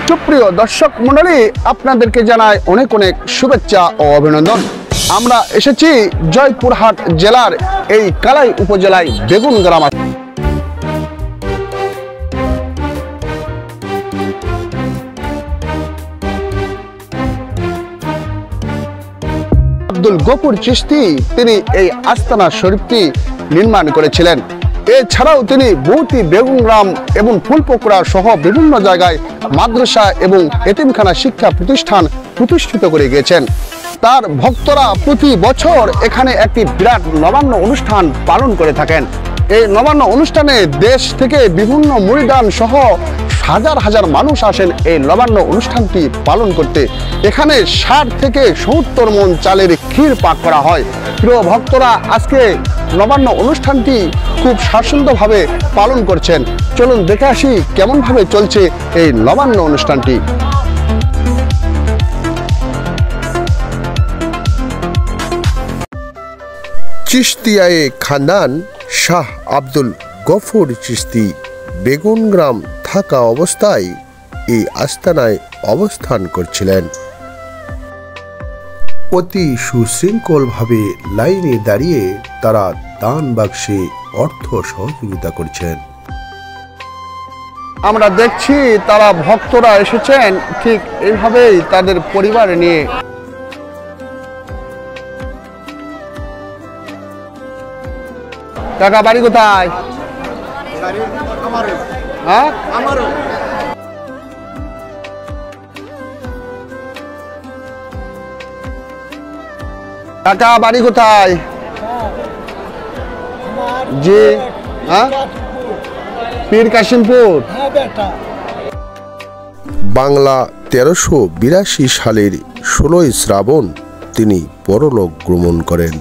সুপ্রিয় দর্শক মণ্ডলী, আপনাদেরকে জানাই অনেক অনেক শুভেচ্ছা ও অভিনন্দন। আমরা এসেছি জয়পুরহাট জেলার এই কালাই উপজেলায় বেগুন গ্রাম। আব্দুল গফুর চিশতি তিনি এই আস্তানা শরীফটি নির্মাণ করেছিলেন। এছাড়াও তিনি বহুটি বেগুন গ্রাম এবং ফুলপোকরা সহ বিভিন্ন জায়গায় মাদ্রাসা এবং এতিমখানা শিক্ষা প্রতিষ্ঠান প্রতিষ্ঠিত করে গিয়েছেন। তার ভক্তরা প্রতি বছর এখানে একটি বিরাট নবান্ন অনুষ্ঠান পালন করে থাকেন। এই নবান্ন অনুষ্ঠানে দেশ থেকে বিভিন্ন মুরিদান সহ হাজার হাজার মানুষ আসেন এই নবান্ন অনুষ্ঠানটি পালন করতে। এখানে 60 থেকে 70 মণ চালের ক্ষীর পাক করা হয়। প্রিয় ভক্তরা আজকে নবান্ন অনুষ্ঠানটি খুব স্বাচ্ছন্দ্যভাবে পালন করছেন। চলুন দেখে আসি কেমনভাবে চলছে এই নবান্ন অনুষ্ঠানটি। চিশতিয়ায়ে খানদান শাহ আব্দুল গফুর চিশতি বেগুন গ্রাম থাকা অবস্থায় এই আস্তানায় অবস্থান করছিলেন। অতি সুশৃঙ্খলভাবে লাইনে দাঁড়িয়ে তারা দান বাক্সে অর্থ সহযোগিতা করছেন। আমরা দেখছি তারা ভক্তরা এসেছেন ঠিক এইভাবেই তাদের পরিবার নিয়ে। কাকা বাড়ি কোথায়? হ্যাঁ, কাকা বাড়ি কোথায়? জি, হ্যাঁ, পীর কাশিমপুর। বাংলা 1382 সালের 16 শ্রাবণ তিনি পরলোক গমন করেন।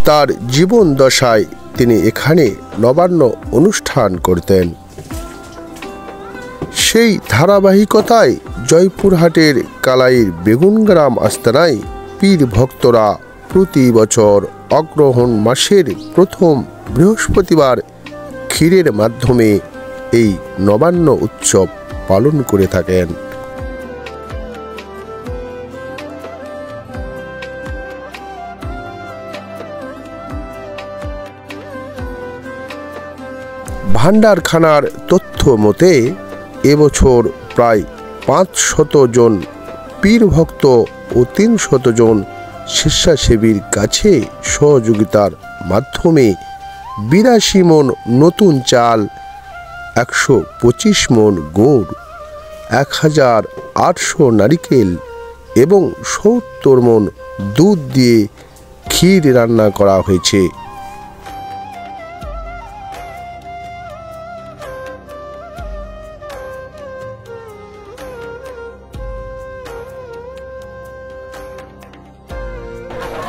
তার জীবন দশায় তিনি এখানে নবান্ন অনুষ্ঠান করতেন। সেই ধারাবাহিকতায় জয়পুরহাটের কালাইয়ের বেগুন গ্রাম আস্তানায় পীর ভক্তরা প্রতি বছর অগ্রহণ মাসের প্রথম বৃহস্পতিবার ক্ষীরের মাধ্যমে এই নবান্ন উৎসব পালন করে থাকেন। ভান্ডারখানার তথ্য মতে এবছর প্রায় 500 জন পীর ভক্ত ও 300 জন স্বেচ্ছাসেবীর কাছে সহযোগিতার মাধ্যমে 82 মণ নতুন চাল, 125 মণ গুড়, 1800 নারিকেল এবং 70 মণ দুধ দিয়ে ক্ষীর রান্না করা হয়েছে।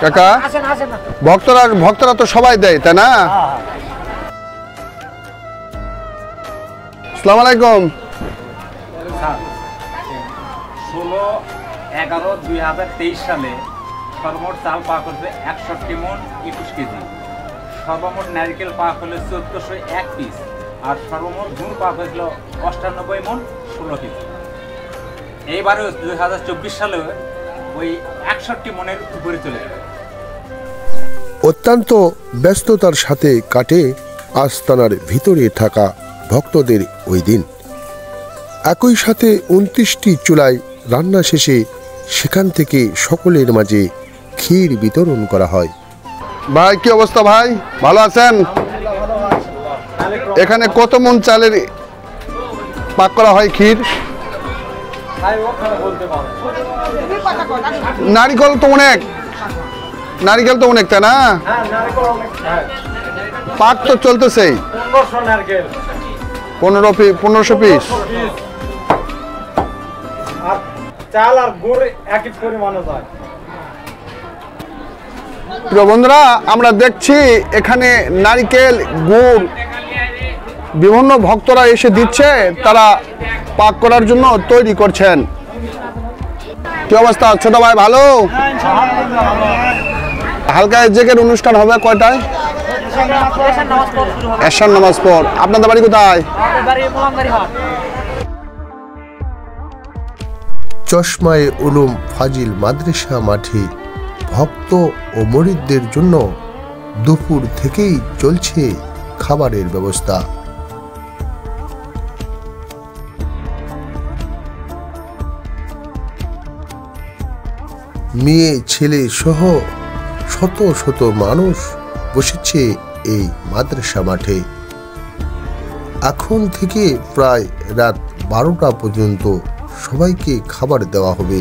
কাকা ভক্তরা তো সবাই দেয়, তাই না? আসসালামু আলাইকুম। 16/11/2023 সালে সর্বমোট চাল পাক হয়েছে 61 মণ 21 কেজি, সর্বমোট নারকেল পাক হলে 1401 পিস, আর সর্বমোট গুড় পাক হয়েছিল 98 মণ 16 কেজি। এইবারে 2024 সালে ওই 61 মণের উপরে চলে যাবে। অত্যন্ত ব্যস্ততার সাথে কাটে আস্তানার ভিতরে থাকা ভক্তদের ওই দিন। একই সাথে 29টি চুলায় রান্না শেষে সেখান থেকে সকলের মাঝে ক্ষীর বিতরণ করা হয়। ভাই কি অবস্থা? ভাই ভালো আছেন? এখানে কত মণ চালের পাক করা হয় ক্ষীর? নারিকেল তো অনেক তাই না? পাক তো চলতেছে 1500 পিস। প্রিয় বন্ধুরা, আমরা দেখছি এখানে নারিকেল, গুড় বিভিন্ন ভক্তরা এসে দিচ্ছে, তারা পাক করার জন্য তৈরি করছেন। কি অবস্থা ছোট ভাই? ভালো? হালকা জেগের অনুষ্ঠান হবে কয়টায়? এশার নামাজ পর। আপনাদের বাড়ি কোথায়? চশমায়ে উলুম ফাজিল মাদ্রাসা মাঠে ভক্ত ও মুরিদদের জন্য দুপুর থেকেই চলছে খাবারের ব্যবস্থা। মেয়ে ছেলে সহ শত শত মানুষ বসেছে এই মাদ্রাসা মাঠে। এখন থেকে প্রায় রাত 12টা পর্যন্ত সবাইকে খাবার দেওয়া হবে।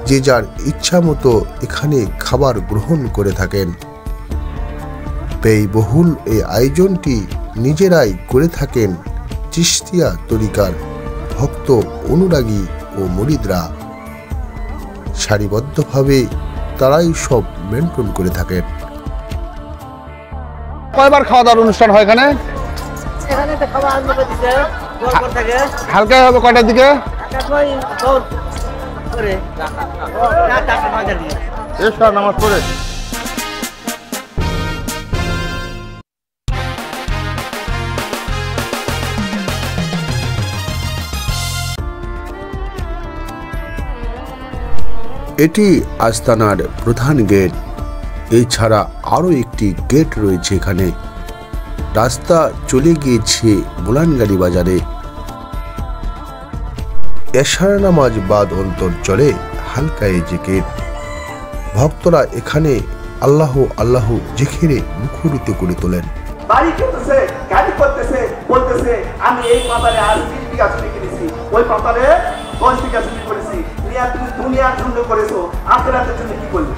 যে যার ইচ্ছা মতো এখানে খাবার গ্রহণ করে থাকেন। ব্যয়বহুল এই আয়োজনটি নিজেরাই করে থাকেন চিশতিয়া তরিকার ভক্ত অনুরাগী ও মুরিদরা। সারিবদ্ধভাবে তারাই সব মেনটেন করে থাকেন। কয়বার খাওয়া দাওয়ার অনুষ্ঠান হয় এখানে? হালকা হবে কয়টার দিকে? নামাজ পড়ে এটি আস্তানার প্রধান গেট। এছাড়া আরও একটি গেট রয়েছে এখানে। রাস্তা চলে গিয়েছে বুলানগাড়ি বাজারে। এশার নামাজ বাদ অন্তর চলে হালকায় জিকির। ভক্তরা এখানে আল্লাহ আল্লাহ জিকিরে মুখরিত করে তোলেন। বাড়ি কিনতেছে, গাড়ি করতেছে, বলতেছে আমি এই পাতারে আজ 20 বিঘা জমি কিনেছি, ওই পাতারে 10 বিঘা জমি করেছি। তুমি দুনিয়ার জন্য করেছো, আখিরাতের জন্য কি করবে?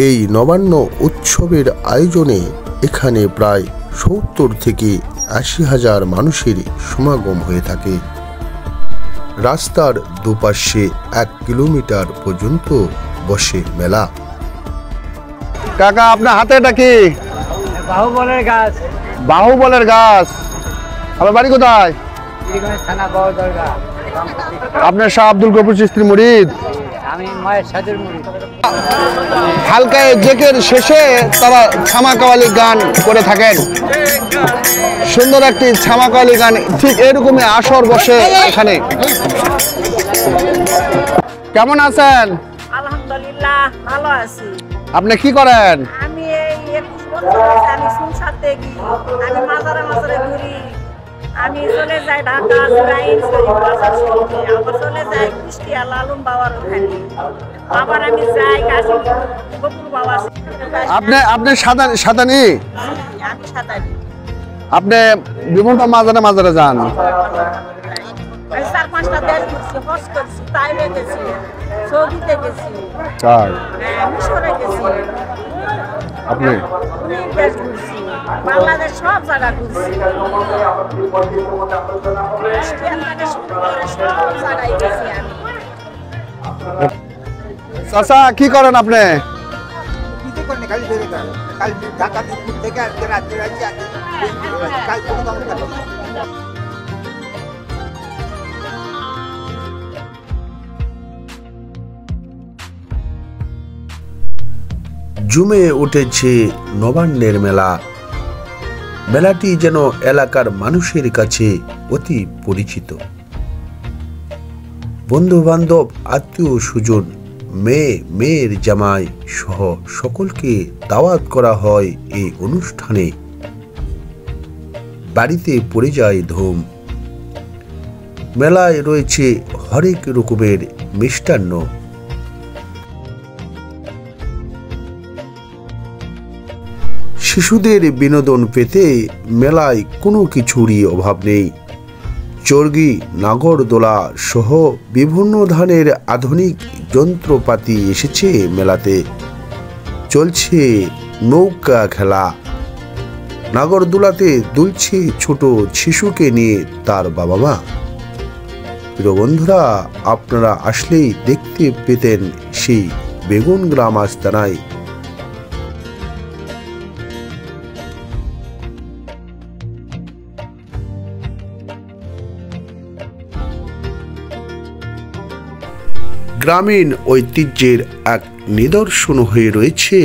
এই নবান্ন উৎসবের আয়োজনে এখানে প্রায় 70 থেকে 80,000 মানুষের সমাগম হয়ে থাকে। রাস্তার দুপাশে 1 কিলোমিটার পর্যন্ত বসে মেলা। কাকা আপনার হাতে এটা কি? বাহুবলের গাছ। বাহুবলের গাছ। আপনার বাড়ি কোথায়? থানা বড়দরগা। আপনার শাহ আব্দুল গফুর চিশতির মুরিদ? আমি মায়ের সাজের মুরিদ। হালকায় জেকের শেষে তারা ছামাকাওয়ালি গান করে থাকেন। সুন্দর একটি ছামাকাওয়ালি গান, ঠিক এরকমই আসর বসে এখানে। কেমন আছেন? আলহামদুলিল্লাহ ভালো আছি। আপনি কি করেন? আমি এই 21 বছর হয়েছে আমি সংসার দেখি, আমি মাজারে মাজারে ঘুরি। আমি চলে যাই ঢাকা জুরাইন শরীফ বাজার শরীফে, আবার চলে যাই কুষ্টিয়া লালন বাবার ওখানে, আবার আমি যাই কাশীপুর গোপুর বাবা। আপনি সাদানি? আমি সাঁতারি। আপনি বিভিন্ন মাজারে মাজারে যান? আমি 4-5টা দেশ ঘুরছি, হজ করছি, তাইলে গেছি, সৌদিতে গেছি, মিশরে গেছি, আপনি অনেক দেশ ঘুরছি, বাংলাদেশ সব জায়গা ঘুরছি, কুষ্টিয়া থেকে শুরু করে সব জায়গায় গেছি আমি। চাচা কি করেন আপনি? জমে উঠেছে নবান্নের মেলা। মেলাটি যেন এলাকার মানুষের কাছে অতি পরিচিত। বন্ধু বান্ধব, আত্মীয় স্বজন, মেয়ের জামাই সহ সকলকে দাওয়াত করা হয় এই অনুষ্ঠানে। বাড়িতে পড়ে যায় ধুম। মেলায় রয়েছে হরেক রকমের মিষ্টান্ন। শিশুদের বিনোদন পেতে মেলায় কোনো কিছুরই অভাব নেই। চর্গি, নাগরদোলা সহ বিভিন্ন ধরনের আধুনিক যন্ত্রপাতি এসেছে মেলাতে। চলছে নৌকা খেলা। নাগরদোলাতে দুলছে ছোট শিশুকে নিয়ে তার বাবা মা। প্রিয় বন্ধুরা, আপনারা আসলেই দেখতে পেতেন সেই বেগুন গ্রাম আস্তানায় গ্রামীণ ঐতিহ্যের এক নিদর্শন হয়ে রয়েছে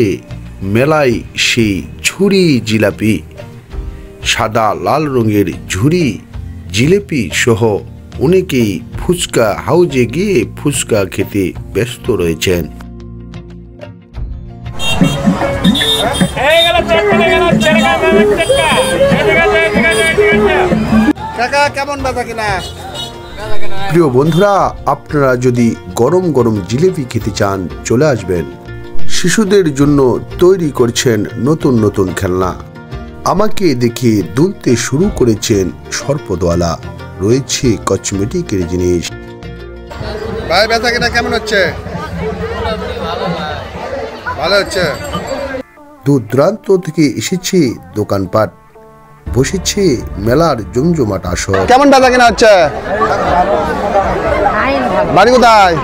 মেলায় সেই ঝুড়ি জিলাপি। সাদা লাল রঙের ঝুড়ি জিলিপি সহ অনেকেই ফুচকা হাউজে গিয়ে ফুচকা খেতে ব্যস্ত রয়েছেন। কাকা কেমন বেচা কিনা? প্রিয় বন্ধুরা, আপনারা যদি গরম গরম জিলিপি খেতে চান চলে আসবেন। শিশুদের জন্য তৈরি করছেন নতুন নতুন খেলনা। আমাকে দেখে দুলতে শুরু করেছেন সর্পদোয়ালা। রয়েছে কসমেটিকের জিনিস। ভাই বেচা কিনা কেমন হচ্ছে? ভালো হচ্ছে। দূর দূরান্ত থেকে এসেছে দোকানপাট, বসেছে মেলার জমজমাট আসর। কেমন বেচা কিনা হচ্ছে? বাড়ি কোথায়?